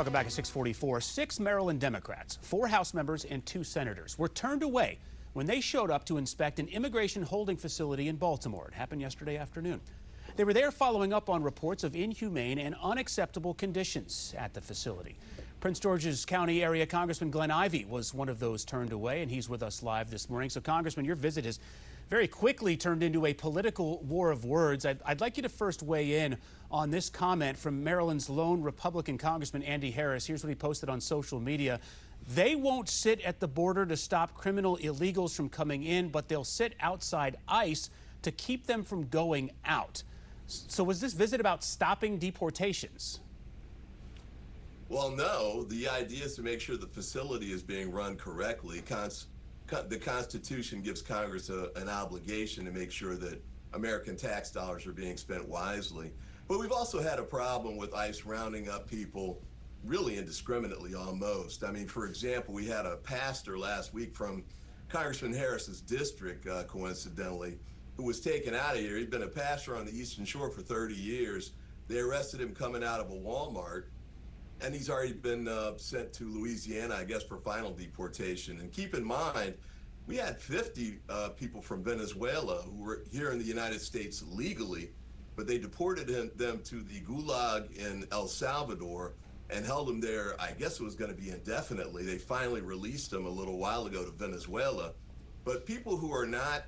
Welcome back at 644. 6 Maryland Democrats, 4 House members and 2 senators were turned away when they showed up to inspect an immigration holding facility in Baltimore. It happened yesterday afternoon. They were there following up on reports of inhumane and unacceptable conditions at the facility. Prince George's County area Congressman Glenn Ivey was one of those turned away, and he's with us live this morning. So, Congressman, your visit has very quickly turned into a political war of words. I'd like you to first weigh in on this comment from Maryland's lone Republican Congressman Andy Harris. Here's what he posted on social media. They won't sit at the border to stop criminal illegals from coming in, but they'll sit outside ICE to keep them from going out. So was this visit about stopping deportations? Well, no. The idea is to make sure the facility is being run correctly. The Constitution gives Congress an obligation to make sure that American tax dollars are being spent wisely. But we've also had a problem with ICE rounding up people really indiscriminately almost. I mean, for example, we had a pastor last week from Congressman Harris's district, coincidentally, who was taken out of here. He'd been a pastor on the Eastern Shore for 30 years. They arrested him coming out of a Walmart, and he's already been sent to Louisiana, I guess, for final deportation. And keep in mind, we had 50 people from Venezuela who were here in the United States legally, but they deported them to the Gulag in El Salvador and held them there. I guess it was going to be indefinitely. They finally released them a little while ago to Venezuela. But people who are not,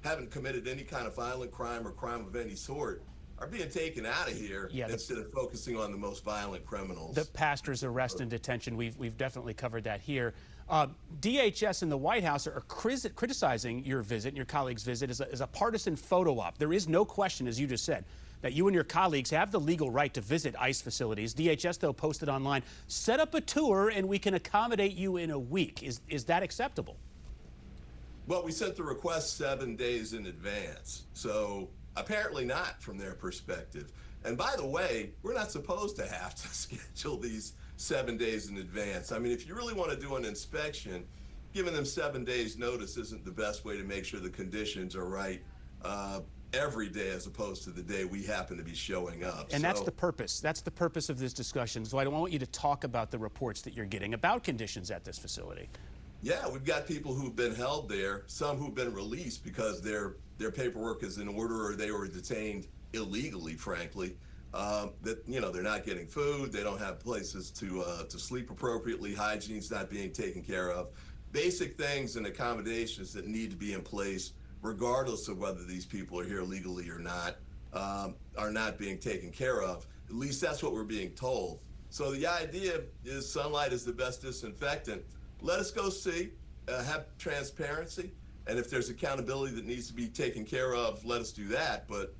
haven't committed any kind of violent crime or crime of any sort are being taken out of here instead of focusing on the most violent criminals. The pastor's arrest and detention, we've definitely covered that here. DHS and the White House are criticizing your visit, your colleague's visit, as a partisan photo op. There is no question, as you just said, that you and your colleagues have the legal right to visit ICE facilities. DHS, though, posted online, set up a tour and we can accommodate you in a week. Is that acceptable? Well, we sent the request 7 days in advance, so apparently not from their perspective. And by the way, we're not supposed to have to schedule these 7 days in advance. I mean, if you really want to do an inspection, giving them 7 days notice isn't the best way to make sure the conditions are right every day as opposed to the day we happen to be showing up. And that's the purpose. That's the purpose of this discussion. So I don't want you to talk about the reports that you're getting about conditions at this facility. Yeah, we've got people who've been held there, some who've been released because their paperwork is in order or they were detained illegally, frankly. That, you know, they're not getting food, they don't have places to sleep appropriately, hygiene's not being taken care of. Basic things and accommodations that need to be in place, regardless of whether these people are here legally or not, are not being taken care of. At least that's what we're being told. So the idea is sunlight is the best disinfectant. Let us go see, have transparency, and if there's accountability that needs to be taken care of, let us do that. But,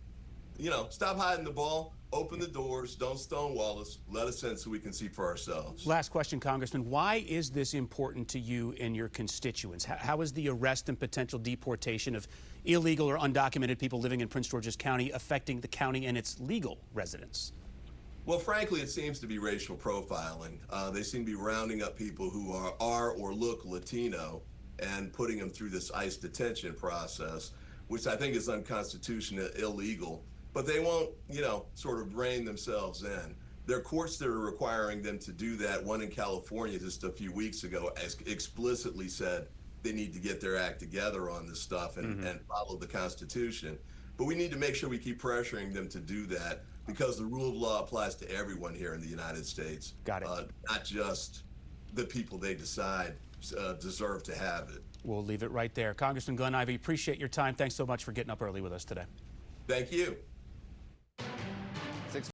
you know, stop hiding the ball, open the doors, don't stonewall us, let us in so we can see for ourselves. Last question, Congressman. Why is this important to you and your constituents? How is the arrest and potential deportation of illegal or undocumented people living in Prince George's County affecting the county and its legal residents? Well, frankly, it seems to be racial profiling. They seem to be rounding up people who are or look Latino and putting them through this ICE detention process, which I think is unconstitutional, illegal. But they won't, you know, sort of rein themselves in. There are courts that are requiring them to do that. One in California just a few weeks ago explicitly said they need to get their act together on this stuff and follow the Constitution. But we need to make sure we keep pressuring them to do that because the rule of law applies to everyone here in the United States. Got it. Not just the people they decide deserve to have it. We'll leave it right there. Congressman Glenn Ivey, appreciate your time. Thanks so much for getting up early with us today. Thank you.